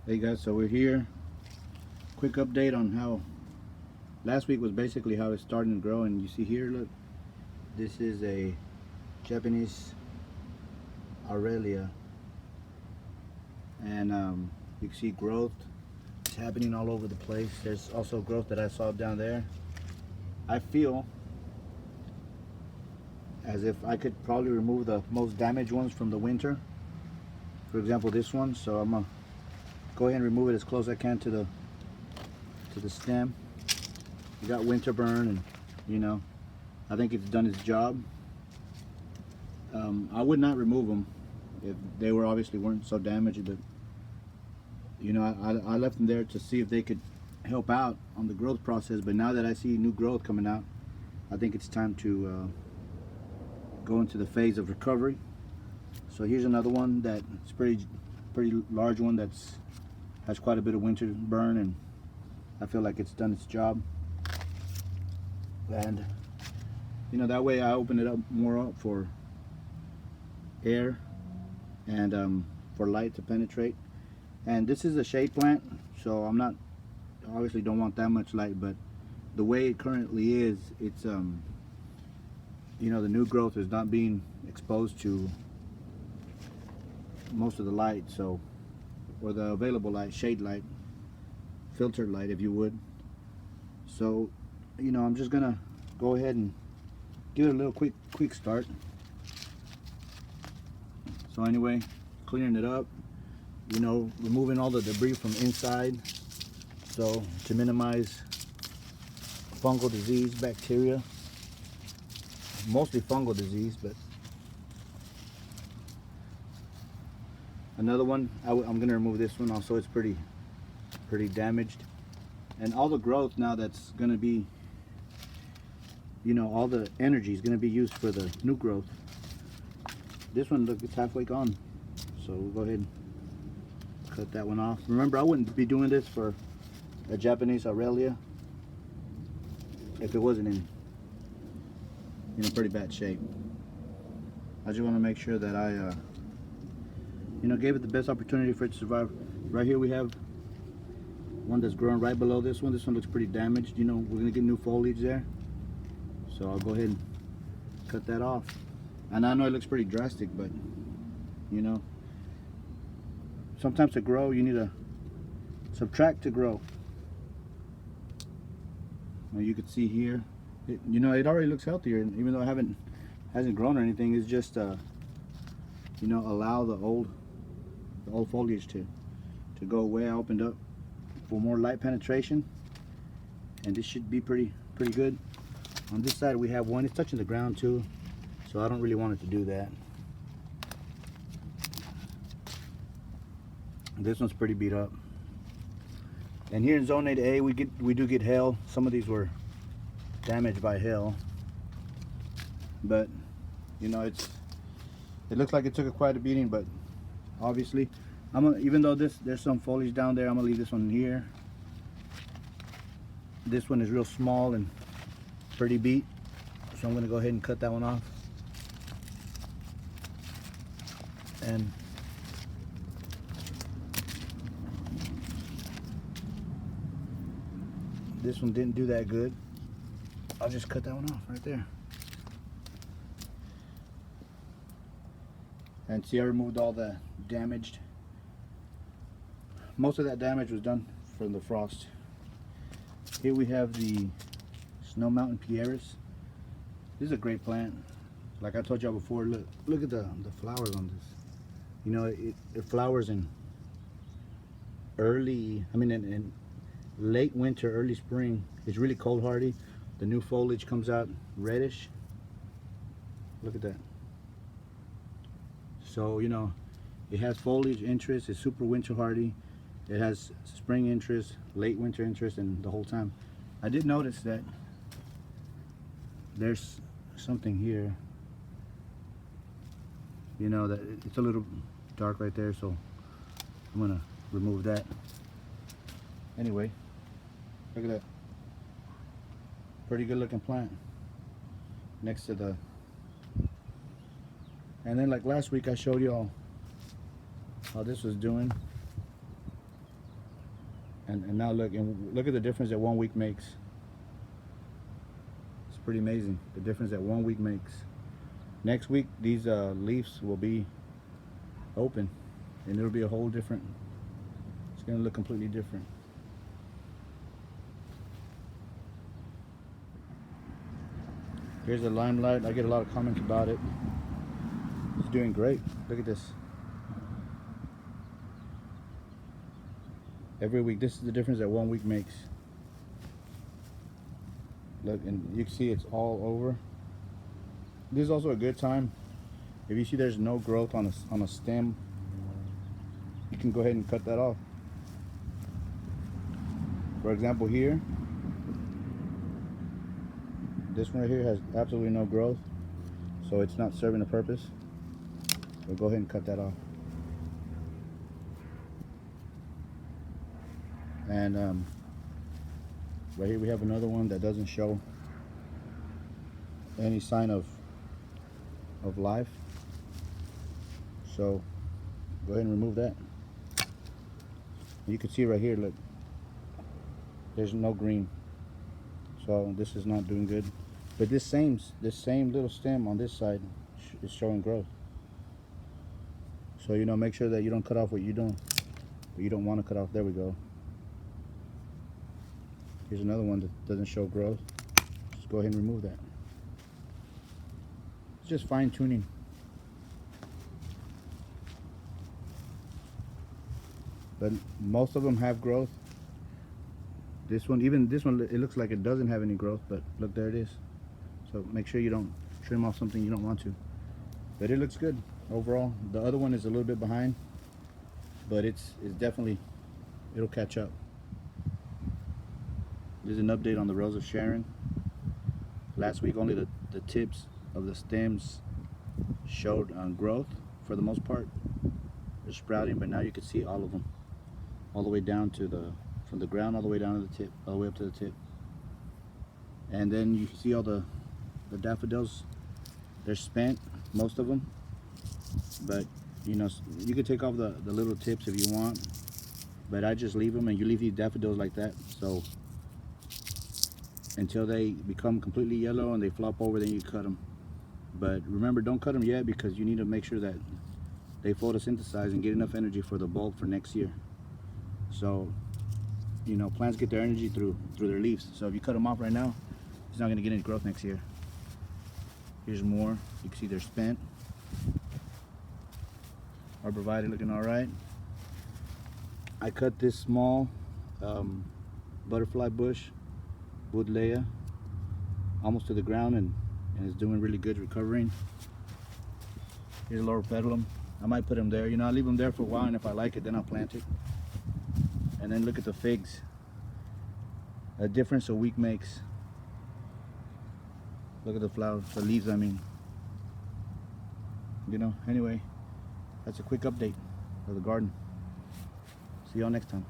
Hey guys, so we're here. Quick update on how last week was basically how it's starting to grow. And you see here, look, this is a Japanese Aurelia, and you can see growth. It's happening all over the place. There's also growth that I saw down there. I feel as if I could probably remove the most damaged ones from the winter. For example, this one. So I'm gonna go ahead and remove it as close as I can to the stem. You got winter burn, and you know, I think it's done its job. I would not remove them if they were obviously weren't so damaged, but you know, I left them there to see if they could help out on the growth process. But now that I see new growth coming out, I think it's time to go into the phase of recovery. So here's another one that's pretty large one that's has quite a bit of winter burn, and I feel like it's done its job. And you know, that way I open it up more up for air and for light to penetrate. And this is a shade plant, so I'm not obviously don't want that much light, but the way it currently is, it's you know, the new growth is not being exposed to most of the light, so, or the available light, shade light, filtered light if you would. So you know, I'm just gonna go ahead and give it a little quick start. So anyway, clearing it up, you know, removing all the debris from inside, so to minimize fungal disease, bacteria, mostly fungal disease. But another one, I'm gonna remove this one also. It's pretty damaged, and all the growth now that's gonna be, you know, all the energy is gonna be used for the new growth. This one, look, it's halfway gone, so we'll go ahead and cut that one off. Remember, I wouldn't be doing this for a Japanese Aurelia if it wasn't in a pretty bad shape. I just want to make sure that I you know, gave it the best opportunity for it to survive. Right here we have one that's growing right below this one. This one looks pretty damaged. You know, we're gonna get new foliage there, so I'll go ahead and cut that off. And I know it looks pretty drastic, but you know, sometimes to grow you need to subtract to grow. Now you can see here, you know, it already looks healthier, even though it hasn't grown or anything. It's just you know, allow the old foliage to go away. I opened up for more light penetration, and this should be pretty good. On this side we have one. It's touching the ground too, so I don't really want it to do that. This one's pretty beat up. And here in zone 8A we do get hail. Some of these were damaged by hail, but you know, it looks like it took quite a beating. But obviously even though there's some foliage down there, I'm gonna leave this one here. This one is real small and pretty beat, so I'm gonna go ahead and cut that one off. And this one didn't do that good. I'll just cut that one off right there. And see, I removed all the damaged. Most of that damage was done from the frost. Here we have the Snow Mountain Pieris. This is a great plant. Like I told y'all before, look at the flowers on this. You know, it flowers in in late winter, early spring. It's really cold hardy. The new foliage comes out reddish. Look at that. So you know, it has foliage interest. It's super winter hardy. It has spring interest, late winter interest, and the whole time. I did notice that there's something here, you know, that it's a little dark right there, so I'm gonna remove that. Anyway, look at that. Pretty good looking plant next to the, and then like last week I showed y'all how this was doing. And now look, and look at the difference that 1 week makes. It's pretty amazing, the difference that 1 week makes. Next week, these leaves will be open, and it'll be a whole different, it's gonna look completely different. Here's the limelight. I get a lot of comments about it. It's doing great. Look at this. Every week, this is the difference that 1 week makes. Look, and you can see it's all over. This is also a good time. If you see there's no growth on a stem, you can go ahead and cut that off. For example, here, this one right here has absolutely no growth, so it's not serving a purpose. So go ahead and cut that off. And right here we have another one that doesn't show any sign of life. So go ahead and remove that. You can see right here, look, there's no green. So this is not doing good. But this same little stem on this side is showing growth. So, you know, make sure that you don't cut off what you don't want to cut off. There we go. Here's another one that doesn't show growth. Just go ahead and remove that. It's just fine tuning. But most of them have growth. This one, even this one, it looks like it doesn't have any growth, but look, there it is. So make sure you don't trim off something you don't want to. But it looks good overall. The other one is a little bit behind, but it's definitely, it'll catch up. There's an update on the Rose of Sharon. Last week only the tips of the stems showed growth for the most part. They're sprouting, but now you can see all of them, all the way down to from the ground all the way down to the tip, all the way up to the tip. And then you can see all the daffodils. They're spent, most of them, but you know, you could take off the little tips if you want, but I just leave them, and you leave these daffodils like that. So until they become completely yellow and they flop over, then you cut them. But remember, don't cut them yet, because you need to make sure that they photosynthesize and get enough energy for the bulb for next year. So, you know, plants get their energy through their leaves. So if you cut them off right now, it's not going to get any growth next year. Here's more. You can see they're spent. Arborvitae looking all right. I cut this small butterfly bush, Woodleia, almost to the ground, and it's doing really good, recovering. Here's lower pedalum. I might put them there. You know, I'll leave them there for a while, and if I like it, then I'll plant it. And then look at the figs. A difference a week makes. Look at the flowers, the leaves, I mean. You know, anyway, that's a quick update of the garden. See y'all next time.